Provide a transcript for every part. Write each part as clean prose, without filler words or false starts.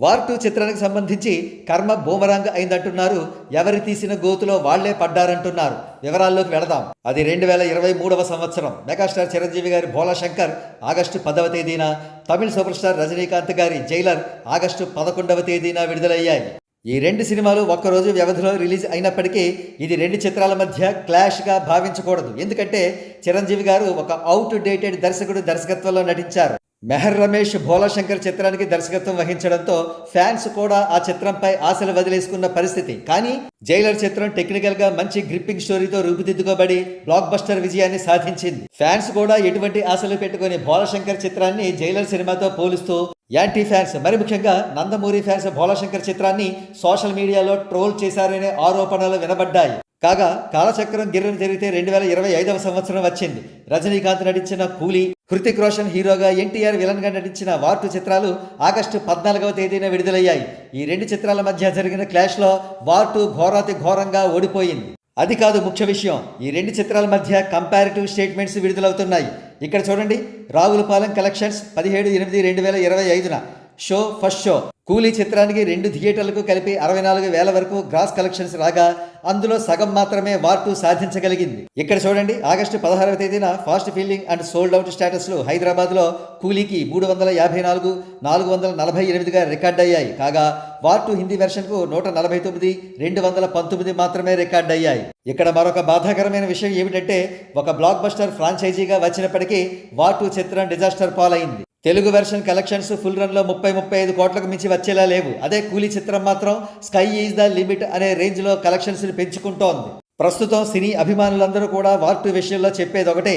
War 2 చిత్రానికి సంబంధించి కర్మ బూమరాంగ్ అయిందంటున్నారు. ఎవరు తీసిన గోతులో వాళ్లే పడ్డారంటున్నారు. వివరాల్లోకి వెళదాం. అది 2023వ సంవత్సరం. మెగాస్టార్ చిరంజీవి గారి భోలా శంకర్ ఆగస్టు 10వ తేదీన, తమిళ సూపర్ స్టార్ రజనీకాంత్ గారి జైలర్ ఆగస్టు 11వ తేదీన విడుదలయ్యాయి. ఈ రెండు సినిమాలు ఒక్కరోజు వ్యవధిలో రిలీజ్ అయినప్పటికీ ఇది రెండు చిత్రాల మధ్య క్లాష్గా భావించకూడదు. ఎందుకంటే చిరంజీవి గారు ఒక అవుట్ డేటెడ్ దర్శకుడు దర్శకత్వంలో నటించారు. మెహర్ రమేష్ భోలా శంకర్ చిత్రానికి దర్శకత్వం వహించడంతో ఫ్యాన్స్ కూడా ఆ చిత్రంపై ఆశలు వదిలేసుకున్న పరిస్థితి. కానీ జైలర్ చిత్రం టెక్నికల్ గా మంచి గ్రిప్పింగ్ స్టోరీతో రూపుదిద్దుకోబడి బ్లాక్ బస్టర్ విజయాన్ని సాధించింది. ఫ్యాన్స్ కూడా ఎటువంటి ఆశలు పెట్టుకుని భోలా శంకర్ చిత్రాన్ని జైలర్ సినిమాతో పోలుస్తూ యాంటీ ఫ్యాన్స్, మరి ముఖ్యంగా నందమూరి ఫ్యాన్స్ భోలా శంకర్ చిత్రాన్ని సోషల్ మీడియాలో ట్రోల్ చేశారనే ఆరోపణలు వినబడ్డాయి. కాగా కాలచక్రం గిర్రను తిరిగితే 2025వ సంవత్సరం వచ్చింది. రజనీకాంత్ నటించిన కూలీ, హృతిక్ రోషన్ హీరోగా, ఎన్టీఆర్ విలన్ గా నటించిన వార్ 2 చిత్రాలు ఆగస్టు 14వ తేదీన విడుదలయ్యాయి. ఈ రెండు చిత్రాల మధ్య జరిగిన క్లాష్ లో వార్ 2 ఘోరాతి ఘోరంగా ఓడిపోయింది. అది కాదు ముఖ్య విషయం, ఈ రెండు చిత్రాల మధ్య కంపారిటివ్ స్టేట్మెంట్స్ విడుదలవుతున్నాయి. ఇక్కడ చూడండి. రావులపాలెం కలెక్షన్స్ 17/8/2025న షో ఫస్ట్ షో కూలీ చిత్రానికి 2 థియేటర్లకు కలిపి 64,000 వరకు గ్రాస్ కలెక్షన్స్ రాగా అందులో సగం మాత్రమే వార్ 2 సాధించగలిగింది. ఇక్కడ చూడండి. ఆగస్టు 16వ తేదీన fast filling and sold out స్టేటస్లు హైదరాబాద్లో కూలీకి 354, 448గా రికార్డ్ అయ్యాయి. కాగా వార్ 2 హిందీ వెర్షన్కు 149, 219 మాత్రమే రికార్డ్ అయ్యాయి. ఇక్కడ మరొక బాధాకరమైన విషయం ఏమిటంటే ఒక బ్లాక్ బస్టర్ ఫ్రాంచైజీగా వచ్చినప్పటికీ వార్ 2 చిత్రం డిజాస్టర్ పాలైంది. తెలుగు వెర్షన్ కలెక్షన్స్ ఫుల్ రన్లో 30-35 కోట్లకు మించి వచ్చేలా లేవు. అదే కూలీ చిత్రం మాత్రం స్కై ఈజ్ ద లిమిట్ అనే రేంజ్లో కలెక్షన్స్ పెంచుకుంటోంది. ప్రస్తుతం సినీ అభిమానులందరూ కూడా వార్ 2 విషయంలో చెప్పేది ఒకటే.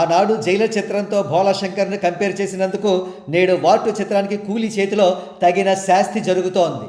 ఆనాడు జైలర్ చిత్రంతో భోలా శంకర్ను కంపేర్ చేసినందుకు నేడు వార్ 2 చిత్రానికి కూలీ చేతిలో తగిన శాస్తి జరుగుతోంది.